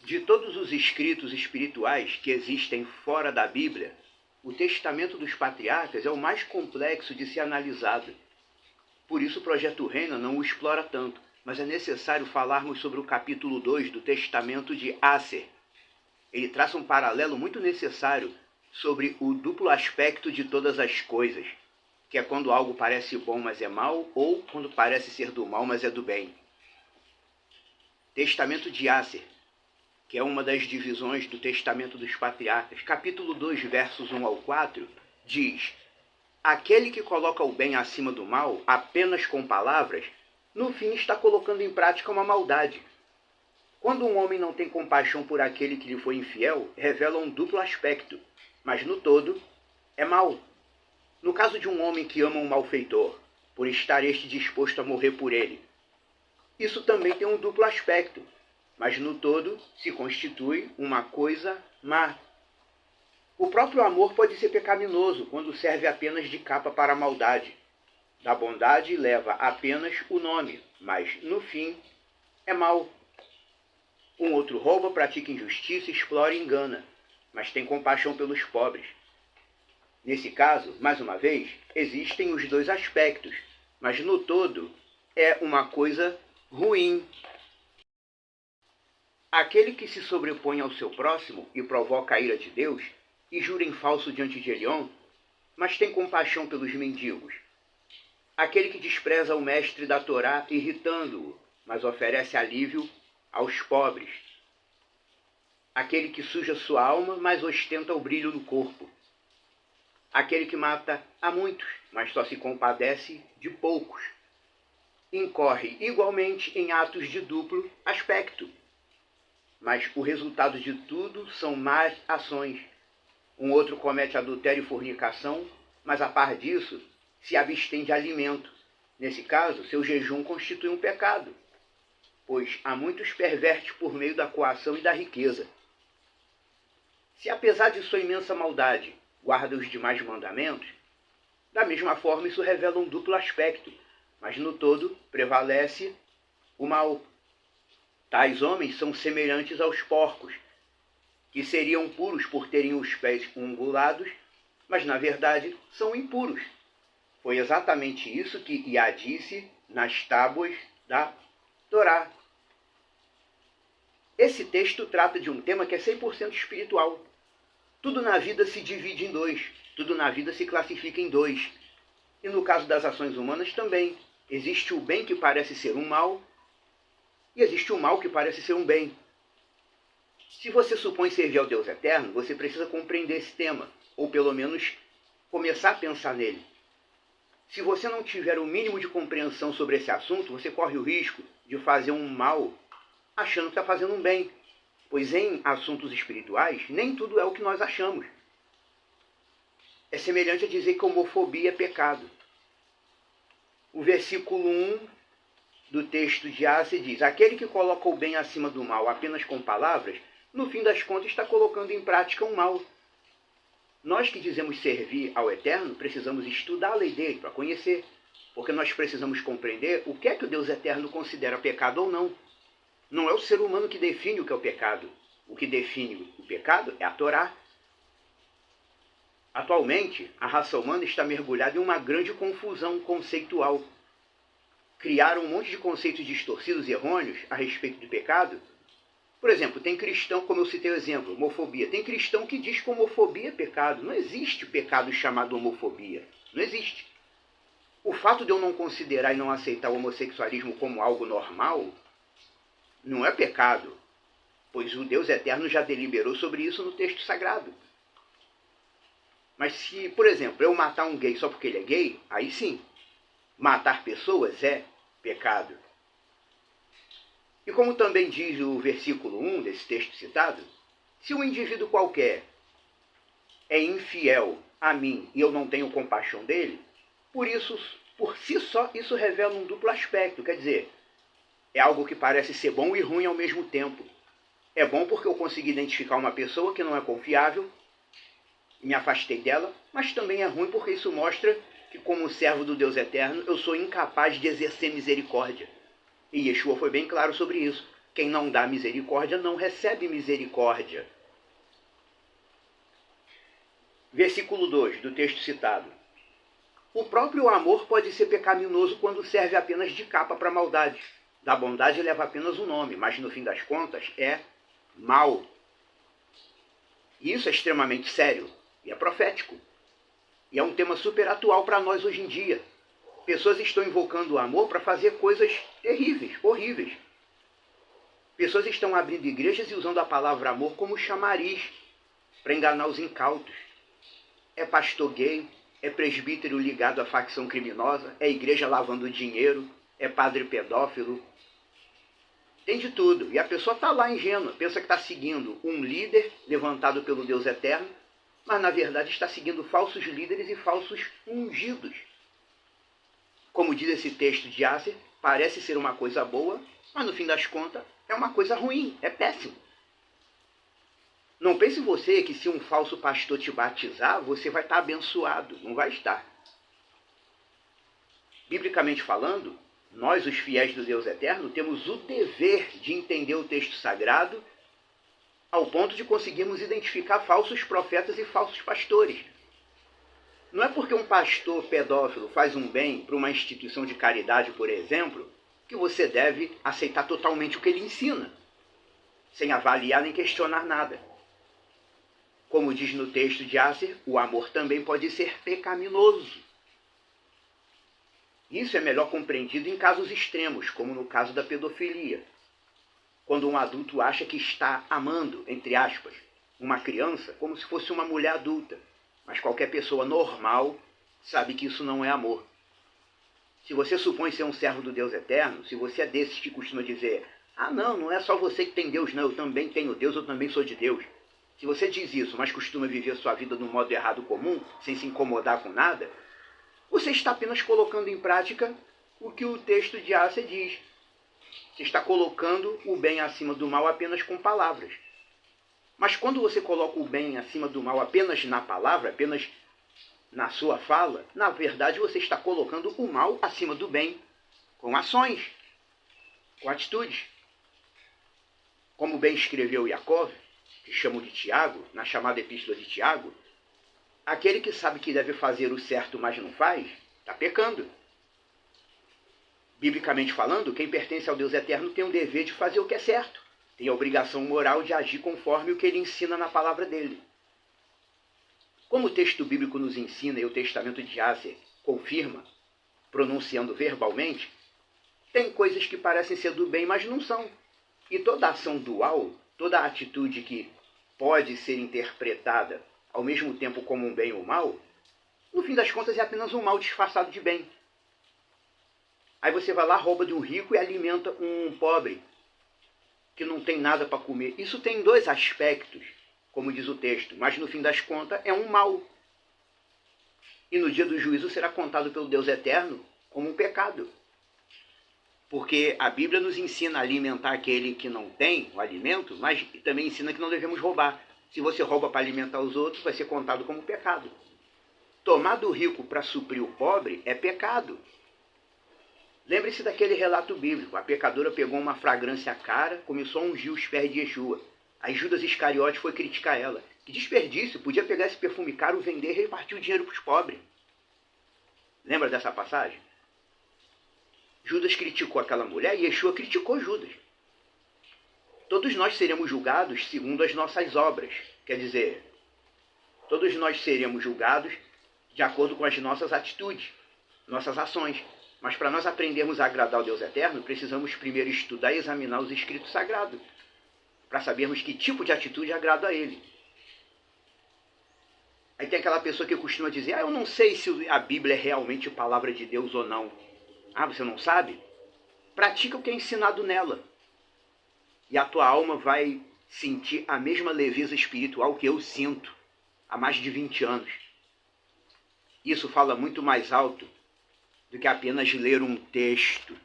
De todos os escritos espirituais que existem fora da Bíblia, o Testamento dos Patriarcas é o mais complexo de ser analisado. Por isso o Projeto Reina não o explora tanto, mas é necessário falarmos sobre o capítulo 2 do Testamento de Aser. Ele traça um paralelo muito necessário sobre o duplo aspecto de todas as coisas, que é quando algo parece bom, mas é mal, ou quando parece ser do mal, mas é do bem. Testamento de Aser, que é uma das divisões do Testamento dos Patriarcas, capítulo 2, versos 1 ao 4, diz: aquele que coloca o bem acima do mal, apenas com palavras, no fim está colocando em prática uma maldade. Quando um homem não tem compaixão por aquele que lhe foi infiel, revela um duplo aspecto, mas no todo é mal. No caso de um homem que ama um malfeitor, por estar este disposto a morrer por ele, isso também tem um duplo aspecto, mas no todo se constitui uma coisa má. O próprio amor pode ser pecaminoso quando serve apenas de capa para a maldade. Da bondade leva apenas o nome, mas no fim é mal. Um outro rouba, pratica injustiça, explora e engana, mas tem compaixão pelos pobres. Nesse caso, mais uma vez, existem os dois aspectos, mas no todo é uma coisa ruim. Aquele que se sobrepõe ao seu próximo e provoca a ira de Deus, e jura em falso diante de Elion, mas tem compaixão pelos mendigos. Aquele que despreza o mestre da Torá, irritando-o, mas oferece alívio aos pobres. Aquele que suja sua alma, mas ostenta o brilho no corpo. Aquele que mata a muitos, mas só se compadece de poucos. Incorre igualmente em atos de duplo aspecto. Mas o resultado de tudo são más ações. Um outro comete adultério e fornicação, mas a par disso se abstém de alimento. Nesse caso, seu jejum constitui um pecado, pois há muitos pervertes por meio da coação e da riqueza. Se apesar de sua imensa maldade, guarda os demais mandamentos, da mesma forma isso revela um duplo aspecto, mas no todo prevalece o mal. Tais homens são semelhantes aos porcos, que seriam puros por terem os pés ungulados, mas na verdade são impuros. Foi exatamente isso que Iá disse nas tábuas da Torá. Esse texto trata de um tema que é 100% espiritual. Tudo na vida se divide em dois, tudo na vida se classifica em dois. E no caso das ações humanas também. Existe o bem que parece ser um mal, e existe o mal que parece ser um bem. Se você supõe servir ao Deus Eterno, você precisa compreender esse tema, ou pelo menos começar a pensar nele. Se você não tiver o mínimo de compreensão sobre esse assunto, você corre o risco de fazer um mal achando que está fazendo um bem. Pois em assuntos espirituais, nem tudo é o que nós achamos. É semelhante a dizer que a homofobia é pecado. O versículo 1 do texto de Aser diz: aquele que coloca o bem acima do mal apenas com palavras, no fim das contas está colocando em prática um mal. Nós que dizemos servir ao Eterno, precisamos estudar a lei dele para conhecer, porque nós precisamos compreender o que é que o Deus Eterno considera pecado ou não. Não é o ser humano que define o que é o pecado. O que define o pecado é a Torá. Atualmente, a raça humana está mergulhada em uma grande confusão conceitual. Criaram um monte de conceitos distorcidos e errôneos a respeito do pecado. Por exemplo, tem cristão, como eu citei o exemplo, homofobia. Tem cristão que diz que homofobia é pecado. Não existe pecado chamado homofobia. Não existe. O fato de eu não considerar e não aceitar o homossexualismo como algo normal não é pecado, pois o Deus Eterno já deliberou sobre isso no texto sagrado. Mas se, por exemplo, eu matar um gay só porque ele é gay, aí sim, matar pessoas é pecado. E como também diz o versículo 1 desse texto citado, se um indivíduo qualquer é infiel a mim e eu não tenho compaixão dele, por si só, isso revela um duplo aspecto, quer dizer, é algo que parece ser bom e ruim ao mesmo tempo. É bom porque eu consegui identificar uma pessoa que não é confiável, e me afastei dela, mas também é ruim porque isso mostra que, como servo do Deus Eterno, eu sou incapaz de exercer misericórdia. E Yeshua foi bem claro sobre isso. Quem não dá misericórdia não recebe misericórdia. Versículo 2 do texto citado. O próprio amor pode ser pecaminoso quando serve apenas de capa para a maldade. Da bondade leva apenas o nome, mas no fim das contas é mal. E isso é extremamente sério e é profético. E é um tema super atual para nós hoje em dia. Pessoas estão invocando o amor para fazer coisas terríveis, horríveis. Pessoas estão abrindo igrejas e usando a palavra amor como chamariz para enganar os incautos. É pastor gay, é presbítero ligado à facção criminosa, é igreja lavando dinheiro, é padre pedófilo. Tem de tudo. E a pessoa está lá ingênua, pensa que está seguindo um líder levantado pelo Deus eterno, mas na verdade está seguindo falsos líderes e falsos ungidos. Como diz esse texto de Acer, parece ser uma coisa boa, mas no fim das contas é uma coisa ruim, é péssimo. Não pense você que se um falso pastor te batizar, você vai estar abençoado. Não vai estar. Biblicamente falando, nós, os fiéis do Deus eterno, temos o dever de entender o texto sagrado ao ponto de conseguirmos identificar falsos profetas e falsos pastores. Não é porque um pastor pedófilo faz um bem para uma instituição de caridade, por exemplo, que você deve aceitar totalmente o que ele ensina, sem avaliar nem questionar nada. Como diz no texto de Acer, o amor também pode ser pecaminoso. Isso é melhor compreendido em casos extremos, como no caso da pedofilia. Quando um adulto acha que está amando, entre aspas, uma criança como se fosse uma mulher adulta. Mas qualquer pessoa normal sabe que isso não é amor. Se você supõe ser um servo do Deus eterno, se você é desses que costuma dizer, não é só você que tem Deus, não, eu também tenho Deus, eu também sou de Deus. Se você diz isso, mas costuma viver sua vida no modo errado comum, sem se incomodar com nada, você está apenas colocando em prática o que o texto de Acer diz. Você está colocando o bem acima do mal apenas com palavras. Mas quando você coloca o bem acima do mal apenas na palavra, apenas na sua fala, na verdade você está colocando o mal acima do bem com ações, com atitudes. Como bem escreveu Jacob, que chamam de Tiago, na chamada epístola de Tiago, aquele que sabe que deve fazer o certo, mas não faz, está pecando. Biblicamente falando, quem pertence ao Deus eterno tem o dever de fazer o que é certo. Tem a obrigação moral de agir conforme o que ele ensina na palavra dele. Como o texto bíblico nos ensina e o testamento de Acer confirma, pronunciando verbalmente, tem coisas que parecem ser do bem, mas não são. E toda ação dual, toda atitude que pode ser interpretada ao mesmo tempo como um bem ou mal, no fim das contas é apenas um mal disfarçado de bem. Aí você vai lá, rouba de um rico e alimenta um pobre que não tem nada para comer. Isso tem dois aspectos, como diz o texto, mas no fim das contas é um mal. E no dia do juízo será contado pelo Deus eterno como um pecado. Porque a Bíblia nos ensina a alimentar aquele que não tem o alimento, mas também ensina que não devemos roubar. Se você rouba para alimentar os outros, vai ser contado como pecado. Tomar do rico para suprir o pobre é pecado. Lembre-se daquele relato bíblico. A pecadora pegou uma fragrância cara, começou a ungir os pés de Yeshua. Aí Judas Iscariote foi criticar ela. Que desperdício, podia pegar esse perfume caro, vender e repartir o dinheiro para os pobres. Lembra dessa passagem? Judas criticou aquela mulher e Yeshua criticou Judas. Todos nós seremos julgados segundo as nossas obras. Quer dizer, todos nós seremos julgados de acordo com as nossas atitudes, nossas ações. Mas para nós aprendermos a agradar ao Deus eterno, precisamos primeiro estudar e examinar os escritos sagrados, para sabermos que tipo de atitude agrada a Ele. Aí tem aquela pessoa que costuma dizer, eu não sei se a Bíblia é realmente palavra de Deus ou não. Você não sabe? Pratica o que é ensinado nela. E a tua alma vai sentir a mesma leveza espiritual que eu sinto há mais de 20 anos. Isso fala muito mais alto do que apenas ler um texto.